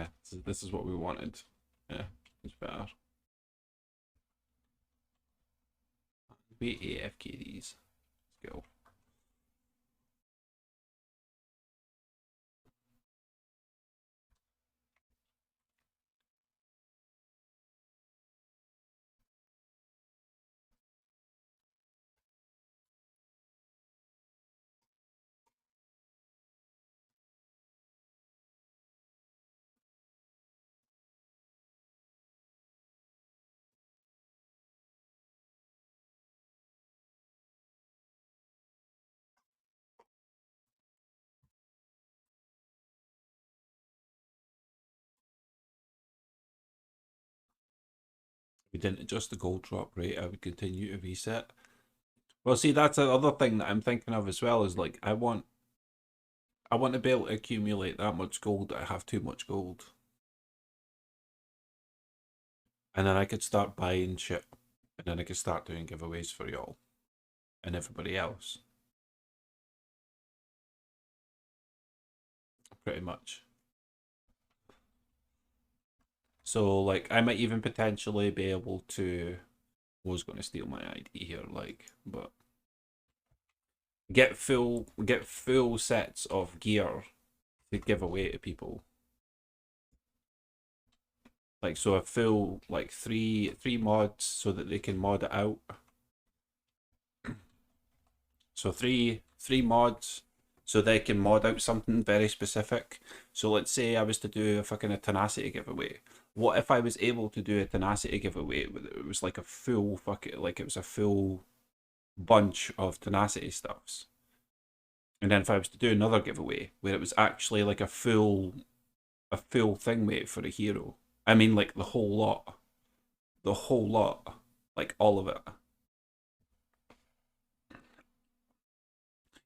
Yeah, this is what we wanted. Yeah, it's better. We AFK these. Let's go. We didn't adjust the gold drop rate, I would continue to reset. Well, see, that's the other thing that I'm thinking of as well, is like I want to be able to accumulate that much gold that I have too much gold. And then I could start buying shit. And then I could start doing giveaways for y'all and everybody else. Pretty much. So like I might even potentially be able to, I was going to steal my ID here, like, but get full sets of gear to give away to people. Like, so a full like three mods so that they can mod it out. So three mods so they can mod out something very specific. So let's say I was to do a fucking tenacity giveaway. What if I was able to do a tenacity giveaway? It was like a full fucking, like it was a full bunch of tenacity stuffs. And then if I was to do another giveaway where it was actually like a full thing, mate, for a hero. I mean, like the whole lot, like all of it.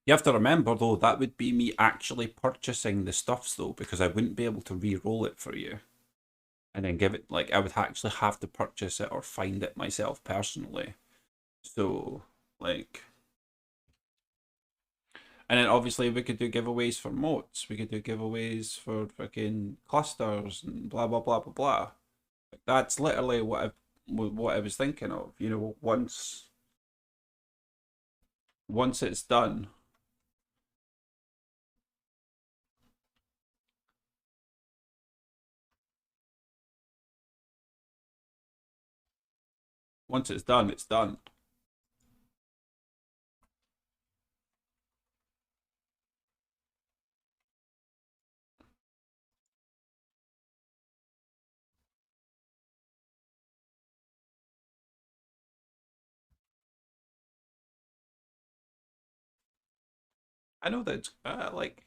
You have to remember though, that would be me actually purchasing the stuffs though, because I wouldn't be able to re-roll it for you and then give it, like I would actually have to purchase it or find it myself personally. So like, and then obviously we could do giveaways for moats, we could do giveaways for fucking clusters and blah blah blah blah blah. Like, that's literally what I was thinking of. You know, once it's done, once it's done, it's done. I know that it's like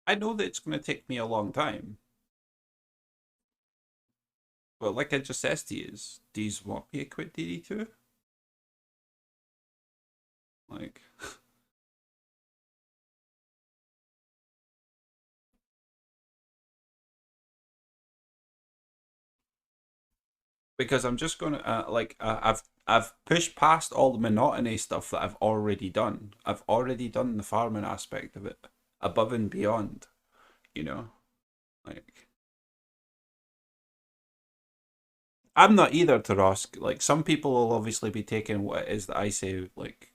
I know that it's going to take me a long time, but like I just said to you, do you want me to quit DD2? Like, because I'm just gonna I've pushed past all the monotony stuff that I've already done. I've already done the farming aspect of it, above and beyond. You know, like I'm not either, Tarosk. Like some people will obviously be taking what it is that I say, like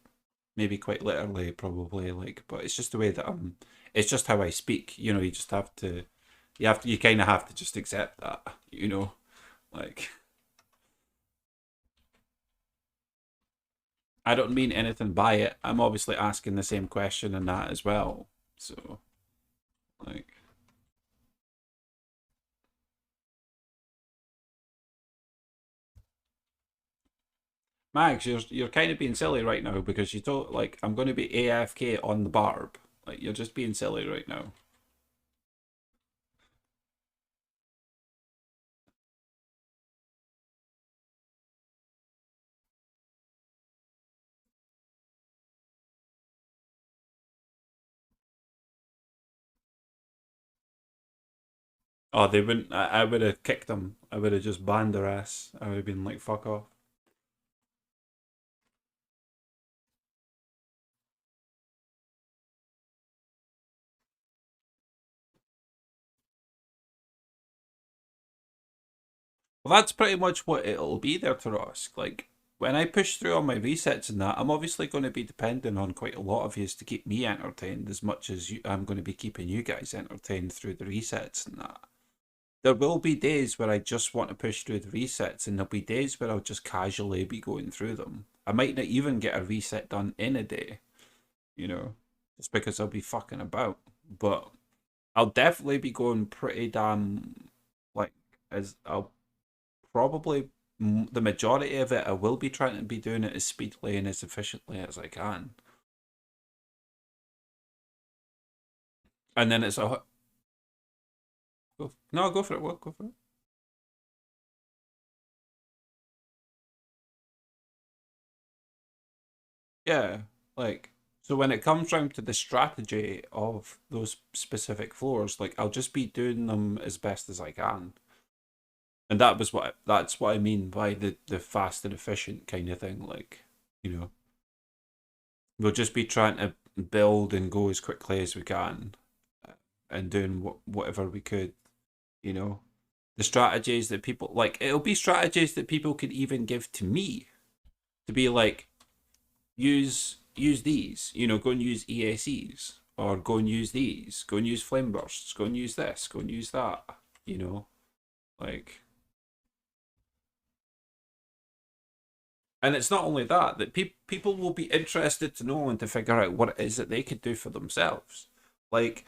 maybe quite literally, probably. Like, but it's just the way that I'm. It's just how I speak. You know, you just have to. You kind of have to just accept that. You know, like I don't mean anything by it. I'm obviously asking the same question and that as well. So, like, Max, you're kind of being silly right now because you don't like. I'm going to be AFK on the barb. Like, you're just being silly right now. Oh, they wouldn't. I would have kicked them. I would have just banned their ass. I would have been like, fuck off. Well, that's pretty much what it'll be there, Tarosk. Like, when I push through all my resets and that, I'm obviously going to be depending on quite a lot of yous to keep me entertained as much as I'm going to be keeping you guys entertained through the resets and that. There will be days where I just want to push through the resets, and there'll be days where I'll just casually be going through them. I might not even get a reset done in a day, you know, just because I'll be fucking about. But I'll definitely be going pretty damn, like, as I'll probably, the majority of it, I will be trying to be doing it as speedily and as efficiently as I can. And then it's a, no, go for it, what, go for it. Yeah, like, so when it comes down to the strategy of those specific floors, like, I'll just be doing them as best as I can. And that's what I mean by the fast and efficient kind of thing. Like, you know, we'll just be trying to build and go as quickly as we can, and doing whatever we could, you know. The strategies that people like, it'll be strategies that people could even give to me to be like, use these, you know, go and use EACs, or go and use these, go and use flame bursts, go and use this, go and use that, you know, like. And it's not only that, that people will be interested to know and to figure out what it is that they could do for themselves. Like,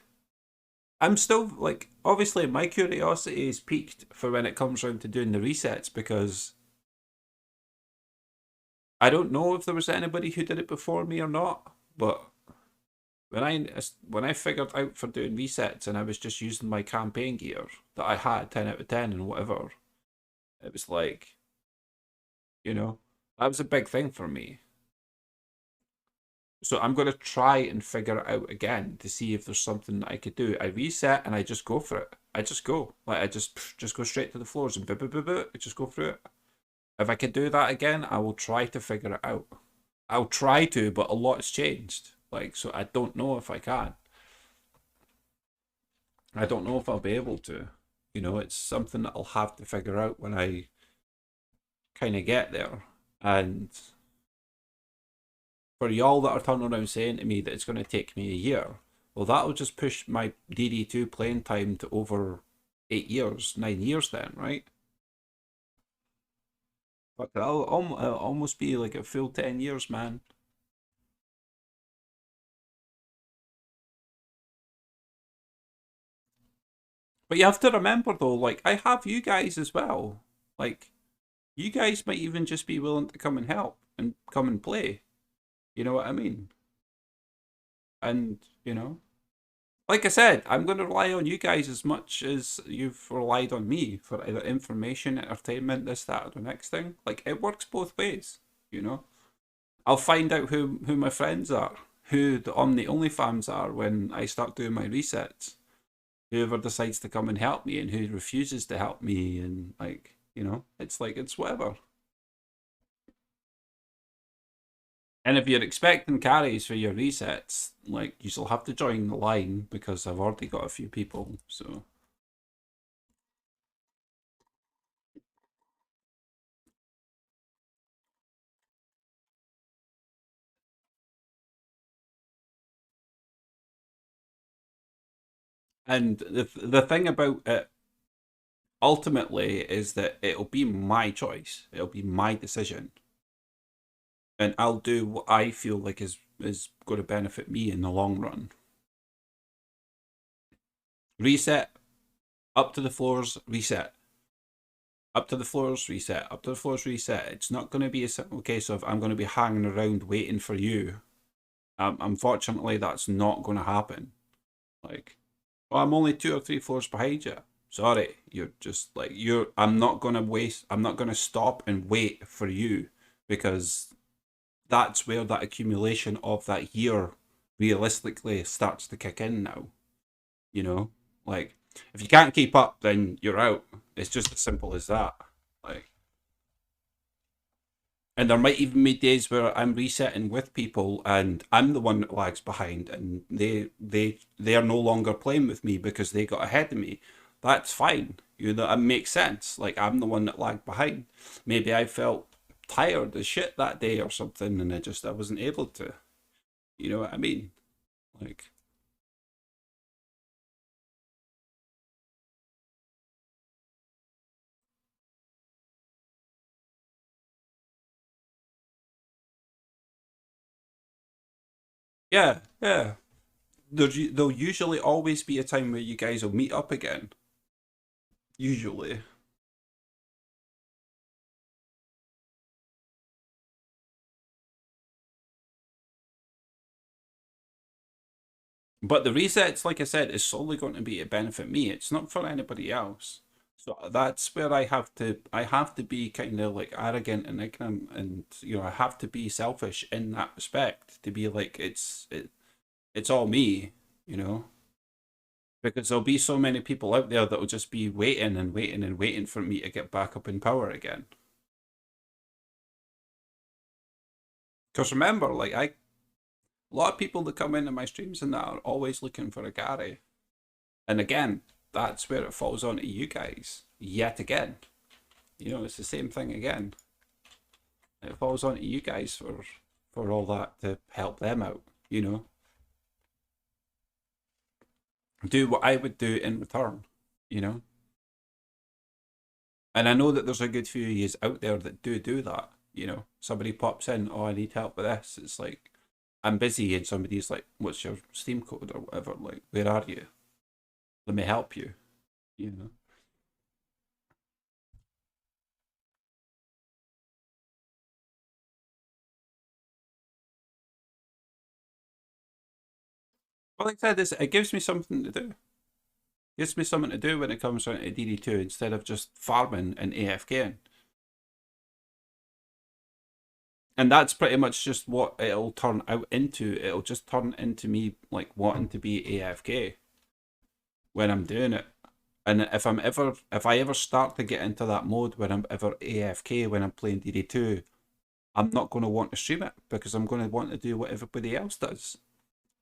I'm still, like, obviously my curiosity is peaked for when it comes around to doing the resets, because I don't know if there was anybody who did it before me or not, but when I figured out for doing resets and I was just using my campaign gear that I had 10 out of 10 and whatever, it was like, you know, that was a big thing for me. So I'm going to try and figure it out again to see if there's something that I could do. I reset and I just go for it. I just go. Like, I just go straight to the floors and I just go through it. If I could do that again, I will try to figure it out. I'll try to, but a lot's changed. Like, so I don't know if I can. I don't know if I'll be able to. You know, it's something that I'll have to figure out when I kind of get there. And for y'all that are turning around saying to me that it's going to take me a year, well, that'll just push my DD2 playing time to over 8 years, 9 years then, right? But I'll almost be like a full 10 years, man. But you have to remember though, like, I have you guys as well. Like, you guys might even just be willing to come and help and come and play. You know what I mean? And, you know, like I said, I'm going to rely on you guys as much as you've relied on me for either information, entertainment, this, that, or the next thing. Like, it works both ways, you know? I'll find out who my friends are, who the Omni Only fans are when I start doing my resets. Whoever decides to come and help me and who refuses to help me, and, like, you know, it's like, it's whatever. And if you're expecting carries for your resets, like, you'll have to join the line because I've already got a few people, so. And the thing about it ultimately is that it'll be my choice. It'll be my decision. And I'll do what I feel like is going to benefit me in the long run. Reset, up to the floors, reset. Up to the floors, reset. Up to the floors, reset. It's not going to be a simple case of I'm going to be hanging around waiting for you. Unfortunately, that's not going to happen. Like, well, I'm only 2 or 3 floors behind you. Sorry, you're just like, I'm not going to waste, I'm not going to stop and wait for you, because that's where that accumulation of that year realistically starts to kick in now. You know, like, if you can't keep up, then you're out. It's just as simple as that. Like, and there might even be days where I'm resetting with people and I'm the one that lags behind, and they are no longer playing with me because they got ahead of me. That's fine. You know, it makes sense. Like, I'm the one that lagged behind. Maybe I felt tired as shit that day or something, and I wasn't able to. You know what I mean? Like, yeah, yeah. There'll usually always be a time where you guys will meet up again. Usually. But the resets, like I said, is solely going to be to benefit me. It's not for anybody else. So that's where I have to be kind of like arrogant and ignorant, and you know I have to be selfish in that respect to be like it's all me, you know, because there'll be so many people out there that will just be waiting and waiting and waiting for me to get back up in power again. Because remember, like a lot of people that come into my streams and that are always looking for a Gary. And again, that's where it falls onto you guys yet again. You know, it's the same thing again. It falls onto you guys for all that to help them out. You know, do what I would do in return. You know, and I know that there's a good few of yous out there that do that. You know, somebody pops in, oh, I need help with this. It's like I'm busy, and somebody's like, "What's your Steam code or whatever?" Like, where are you? Let me help you. You know. Well, like I said, it gives me something to do. Gives me something to do when it comes down to DD2 instead of just farming and AFKing. And that's pretty much just what it'll turn out into. It'll just turn into me like wanting to be AFK when I'm doing it. And if I ever start to get into that mode when I'm ever AFK when I'm playing DD2, I'm not going to want to stream it because I'm going to want to do what everybody else does.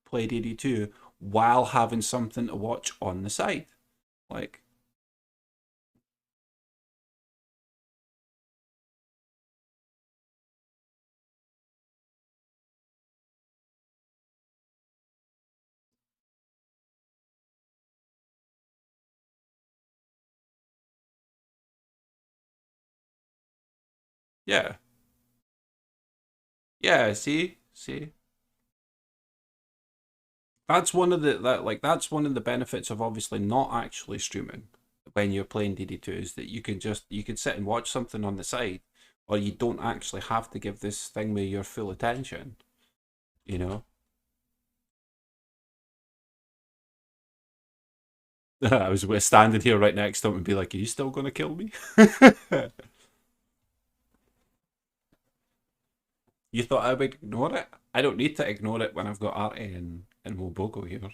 Play DD2 while having something to watch on the side. Like, yeah. Yeah, see. That's one of that's one of the benefits of obviously not actually streaming when you're playing DD2 is that you can sit and watch something on the side, or you don't actually have to give this thing with your full attention, you know? I was standing here right next to him and be like, "Are you still gonna kill me?" You thought I would ignore it? I don't need to ignore it when I've got Artie and Mobogo here.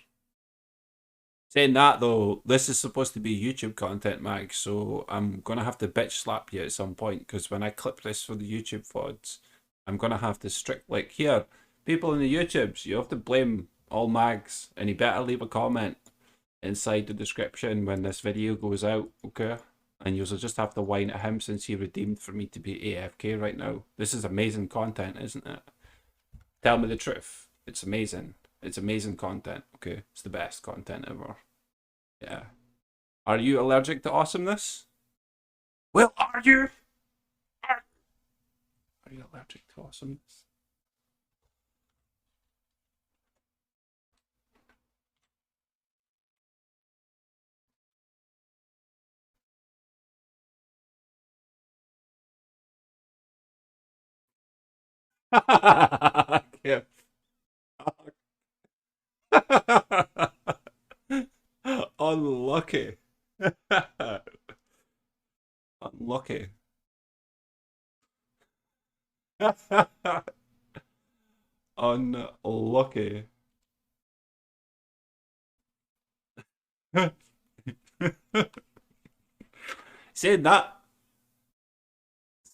Saying that though, this is supposed to be YouTube content, Mag, so I'm gonna have to bitch slap you at some point because when I clip this for the YouTube VODs, I'm gonna have to strict like here, people in the YouTubes, you have to blame all Mags, and you better leave a comment inside the description when this video goes out, okay? And you'll just have to whine at him since he redeemed for me to be AFK right now. This is amazing content, isn't it? Tell me the truth. It's amazing. It's amazing content, okay? It's the best content ever. Yeah. Are you allergic to awesomeness? Well, are you? Are you allergic to awesomeness? Yeah. Unlucky. Unlucky. Unlucky. saying that,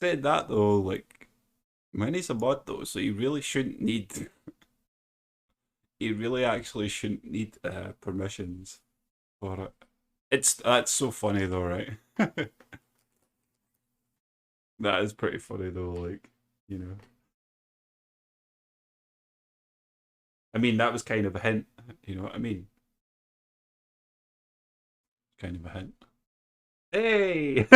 saying that though, like, Minnie's a mod though, so you really shouldn't need. You really actually shouldn't need permissions for it. That's so funny though, right? That is pretty funny though, like, you know. I mean, that was kind of a hint, you know what I mean? Kind of a hint. Hey!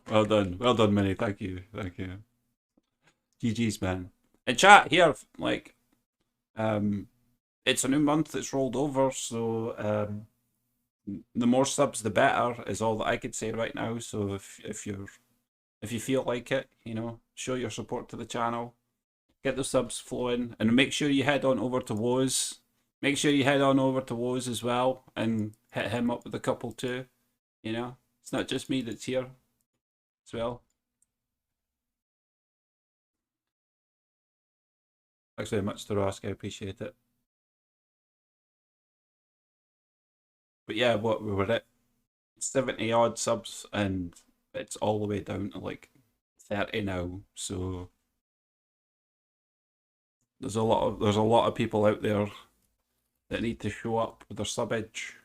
Well done, Minnie. Thank you. GG's, man. And chat here, like, um, it's a new month that's rolled over, so the more subs, the better is all that I could say right now. So if you feel like it, you know, show your support to the channel, get the subs flowing, and make sure you head on over to Woz. Make sure you head on over to Woz as well and hit him up with a couple too. You know, it's not just me that's here as well. Thanks very much, Tarask. I appreciate it. But yeah, what we were at 70 odd subs, and it's all the way down to like 30 now. So there's a lot of people out there that need to show up with their sub edge.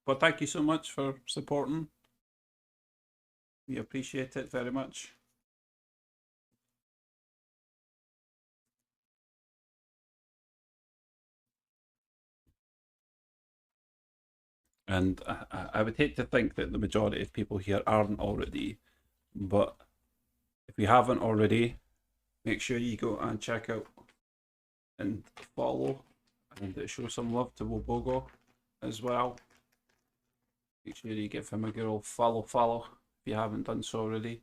But thank you so much for supporting. We appreciate it very much. And I would hate to think that the majority of people here aren't already, but if you haven't already, make sure you go and check out and follow and show some love to Wobogo as well. Make sure you give him a good old follow if you haven't done so already.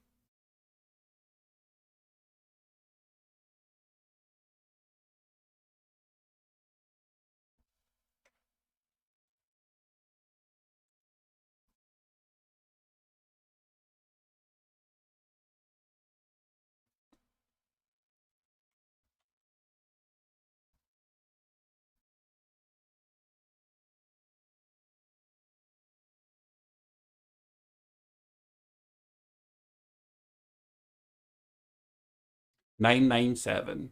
Nine nine seven.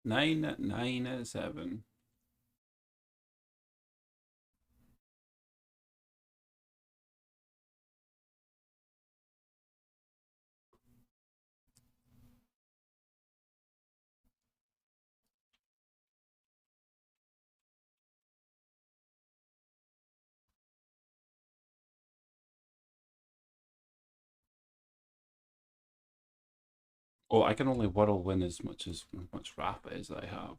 997. Oh, I can only whirlwind as much wrap as I have.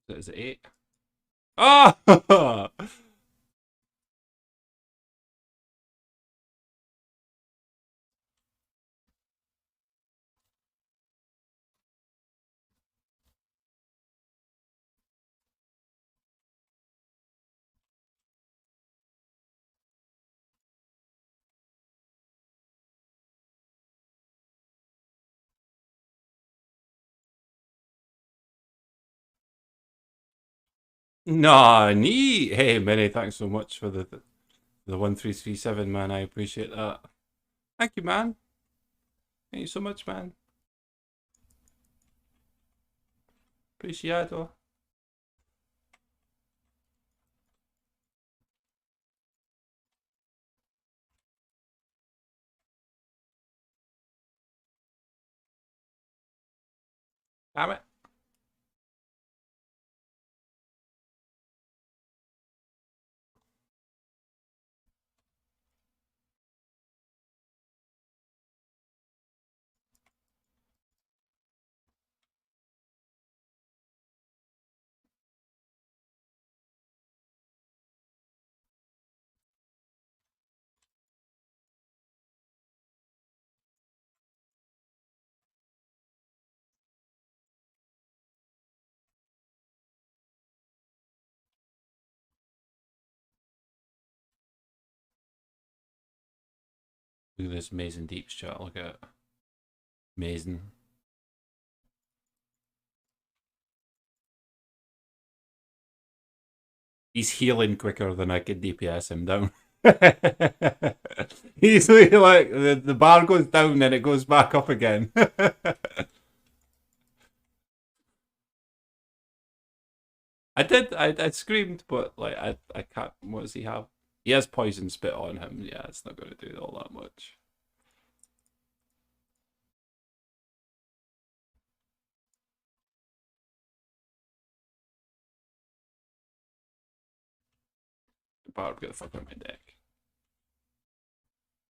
Is it 8? Ah! Oh! Nah, neat. Hey, many thanks so much for the 1337, man. I appreciate that. Thank you, man. Thank you so much, man. Appreciado. Damn it. Look at this amazing deep shot. Look at it. Amazing. He's healing quicker than I could DPS him down. He's like the bar goes down and it goes back up again. I screamed, but like I can't. What does he have? He has poison spit on him. Yeah, it's not going to do all that much. Barb, get the fuck out of my deck.